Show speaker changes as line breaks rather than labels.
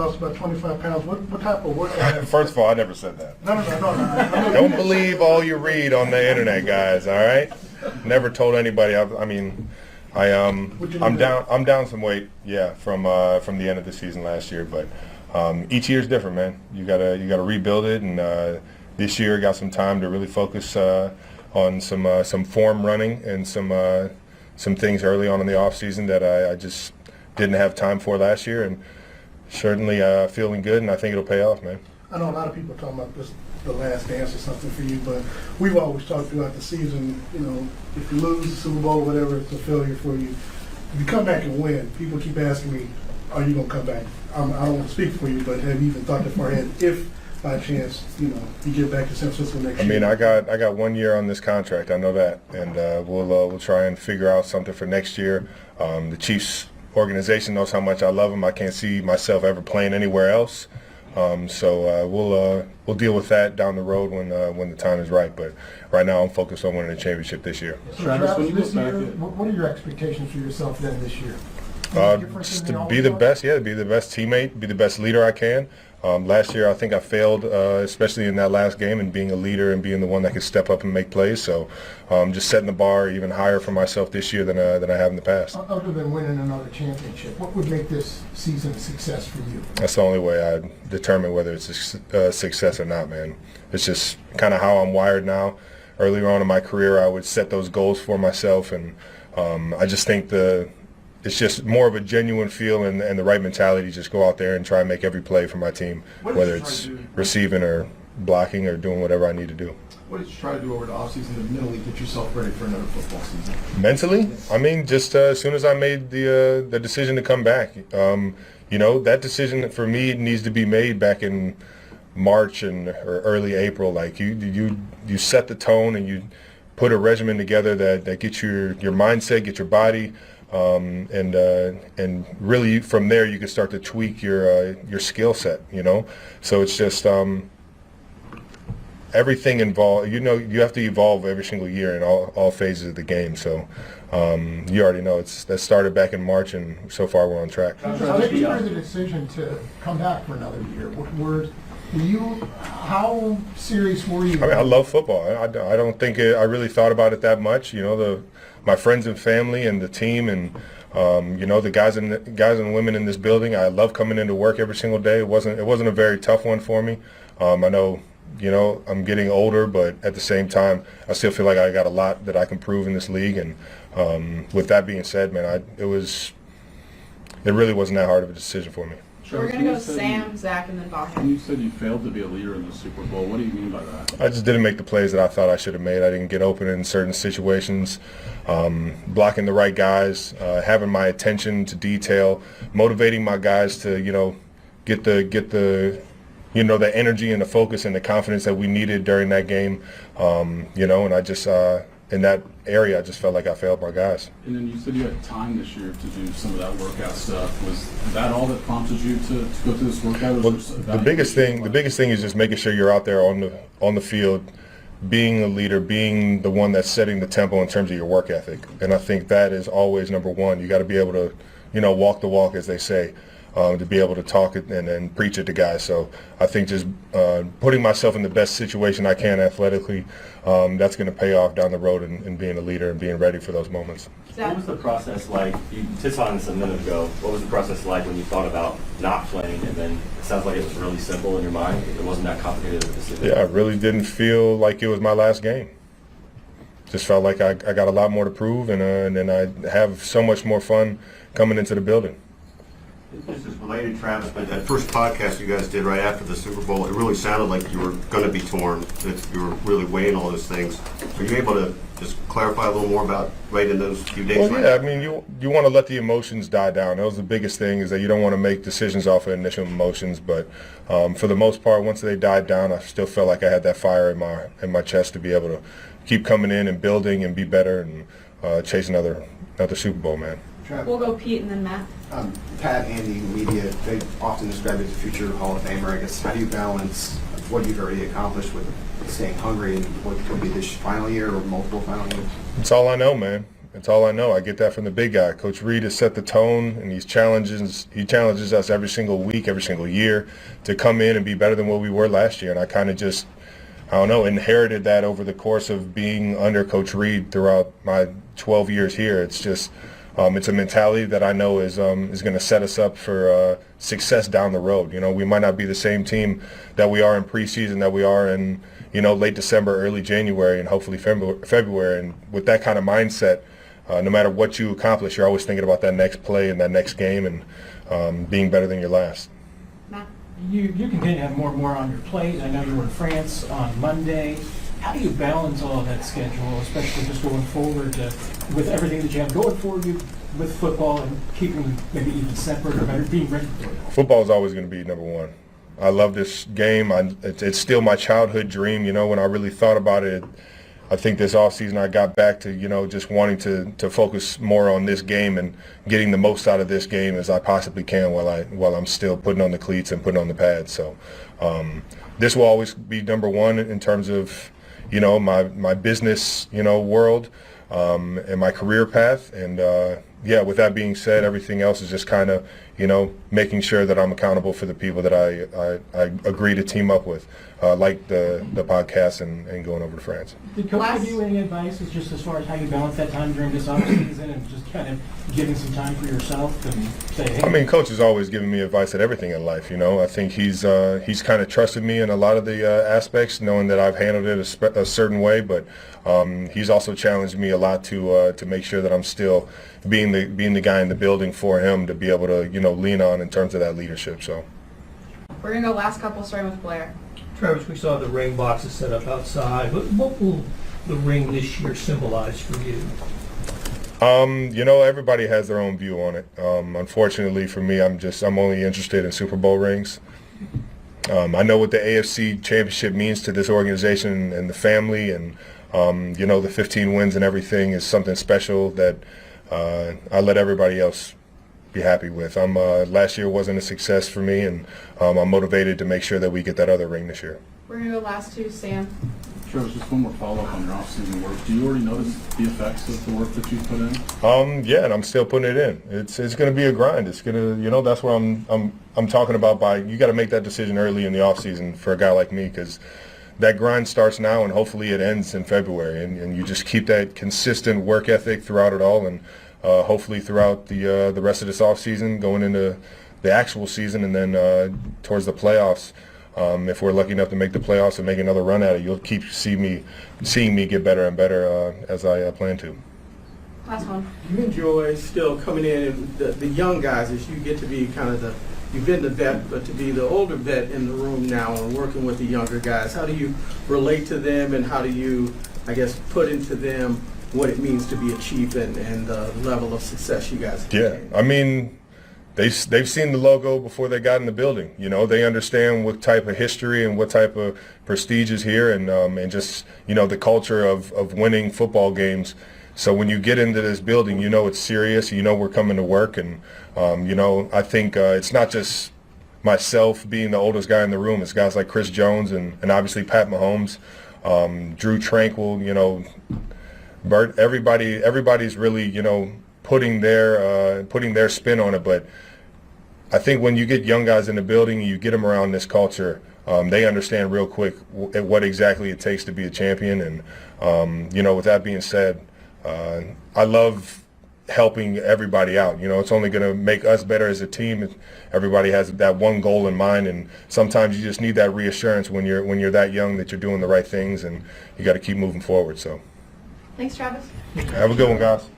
lost about 25 pounds. What type of workout?
First of all, I never said that.
No.
Don't believe all you read on the internet, guys. All right. Never told anybody. I'm down some weight. Yeah, from the end of the season last year. But each year's different, man. You gotta rebuild it. And this year, got some time to really focus on some form running and some things early on in the off season that I just didn't have time for last year. And certainly feeling good, and I think it'll pay off, man.
I know a lot of people are talking about this, the last dance or something for you, but we've always talked throughout the season, you know, if you lose the Super Bowl or whatever, it's a failure for you. If you come back and win, people keep asking me, are you going to come back? I don't want to speak for you, but have you even thought that far ahead if, by chance, you know, you get back to San Francisco next year?
I got 1 year on this contract. I know that, and we'll try and figure out something for next year. The Chiefs organization knows how much I love them. I can't see myself ever playing anywhere else. So we'll deal with that down the road when the time is right. But right now, I'm focused on winning the championship this year.
So Travis, this year, what are your expectations for yourself then this year?
Just to be the best, be the best teammate, be the best leader I can. Last year, I think I failed, especially in that last game, and being a leader and being the one that could step up and make plays. So just setting the bar even higher for myself this year than I have in the past.
Other than winning another championship, what would make this season a success for you?
That's the only way I determine whether it's a success or not, man. It's just kind of how I'm wired now. Earlier on in my career, I would set those goals for myself, and I just think it's just more of a genuine feel and the right mentality. Just go out there and try and make every play for my team, whether it's receiving or blocking or doing whatever I need to do.
What did you try to do over the offseason to mentally get yourself ready for another football season?
Mentally? I mean, just as soon as I made the decision to come back, that decision for me needs to be made back in March or early April. Like you set the tone and you put a regimen together that gets your mindset, get your body. And really from there you can start to tweak your skill set, So it's just everything involved. You have to evolve every single year in all phases of the game. So you already know that started back in March, and so far we're on track.
So if you made the decision to come back for another year, how serious were you?
I mean, I love football. I don't think I really thought about it that much. My friends and family and the team and the guys and women in this building. I love coming into work every single day. It wasn't a very tough one for me. I know I'm getting older, but at the same time, I still feel like I got a lot that I can prove in this league. And with that being said, man, it really wasn't that hard of a decision for me.
We're going to go Sam, Zach, and then Baha.
When you said you failed to be a leader in the Super Bowl, what do you mean by that?
I just didn't make the plays that I thought I should have made. I didn't get open in certain situations, blocking the right guys, having my attention to detail, motivating my guys to, get the energy and the focus and the confidence that we needed during that game, and I just in that area, I just felt like I failed my guys.
And then you said you had time this year to do some of that workout stuff. Was that all that prompted you to go through this workout?
Well, the biggest thing is just making sure you're out there on the field, being a leader, being the one that's setting the tempo in terms of your work ethic. And I think that is always number one. You got to be able to, walk the walk, as they say. To be able to talk it and preach it to guys. So I think just putting myself in the best situation I can athletically, that's going to pay off down the road and being a leader and being ready for those moments.
What was the process like? You touched on this a minute ago. What was the process like when you thought about not playing, and then it sounds like it was really simple in your mind? It wasn't that complicated of a decision.
Yeah, I really didn't feel like it was my last game. Just felt like I got a lot more to prove, and I have so much more fun coming into the building.
This is related, Travis, but that first podcast you guys did right after the Super Bowl, it really sounded like you were going to be torn, that you were really weighing all those things. Are you able to just clarify a little more about right in those few days?
Well, yeah, I mean, you want to let the emotions die down. That was the biggest thing, is that you don't want to make decisions off of initial emotions. But for the most part, once they died down, I still felt like I had that fire in my chest to be able to keep coming in and building and be better and chase another Super Bowl, man.
We'll go Pete and then Matt.
Pat, Andy, media, they often describe you as a future Hall of Famer. I guess, how do you balance what you've already accomplished with staying hungry and what could be this final year or multiple final years?
It's all I know, man. It's all I know. I get that from the big guy. Coach Reed has set the tone, and he challenges us every single week, every single year to come in and be better than what we were last year. And I kind of just, I don't know, inherited that over the course of being under Coach Reed throughout my 12 years here. It's just, it's a mentality that I know is going to set us up for success down the road. You know, we might not be the same team that we are in preseason, that we are in, you know, late December, early January, and hopefully February. And with that kind of mindset, no matter what you accomplish, you're always thinking about that next play and that next game and being better than your last.
Matt?
You continue to have more and more on your plate. I know you were in France on Monday. How do you balance all of that schedule, especially just going forward with everything that you have going for you with football and keeping them maybe even separate or better, being ready for it?
Football is always going to be number one. I love this game. It's still my childhood dream. You know, when I really thought about it, I think this offseason I got back to, you know, just wanting to focus more on this game and getting the most out of this game as I possibly can while I'm still putting on the cleats and putting on the pads. So this will always be number one in terms of, you know, my business, you know, world and my career path. And yeah, with that being said, everything else is just kind of, you know, making sure that I'm accountable for the people that I agree to team up with, like the podcast and going over to France.
Did Coach give you any advice just as far as how you balance that time during this offseason and just kind of giving some time for yourself and say, hey?
I mean, Coach has always given me advice at everything in life. You know, I think he's kind of trusted me in a lot of the aspects, knowing that I've handled it a certain way. But he's also challenged me a lot to make sure that I'm still being the guy in the building for him to be able to, you know, lean on in terms of that leadership. So
We're going to go last couple, starting with Blair.
Travis, we saw the ring boxes set up outside. What will the ring this year symbolize for you?
You know, everybody has their own view on it. Unfortunately for me, I'm only interested in Super Bowl rings. I know what the AFC Championship means to this organization and the family, and you know, the 15 wins and everything is something special that I let everybody else be happy with. Last year wasn't a success for me, and I'm motivated to make sure that we get that other ring this year.
We're going to go last two, Sam.
Travis, just one more follow-up on your off-season work. Do you already notice the effects of the work that you've put in?
Yeah, and I'm still putting it in. It's going to be a grind. It's going to, you know, that's what I'm talking about. You got to make that decision early in the off-season for a guy like me, because that grind starts now and hopefully it ends in February. And you just keep that consistent work ethic throughout it all, and hopefully throughout the rest of this off-season, going into the actual season, and then towards the playoffs. If we're lucky enough to make the playoffs and make another run at it, you'll keep seeing me get better and better as I plan to.
Last one.
You enjoy still coming in and the young guys, as you get to be kind of you've been the vet, but to be the older vet in the room now and working with the younger guys. How do you relate to them, and how do you, I guess, put into them what it means to be a chief and the level of success you guys have?
Yeah, I mean, they've seen the logo before they got in the building. You know, they understand what type of history and what type of prestige is here, and just, you know, the culture of winning football games. So when you get into this building, you know it's serious. You know we're coming to work, and you know, I think it's not just myself being the oldest guy in the room. It's guys like Chris Jones and obviously Pat Mahomes, Drew Tranquil. You know, Bert. Everybody's really, you know, putting their spin on it. But I think when you get young guys in the building and you get them around this culture, they understand real quick what exactly it takes to be a champion. And you know, with that being said, I love helping everybody out. You know, it's only going to make us better as a team if everybody has that one goal in mind. And sometimes you just need that reassurance when you're that young that you're doing the right things, and you got to keep moving forward. So
Thanks, Travis.
have a good one, guys.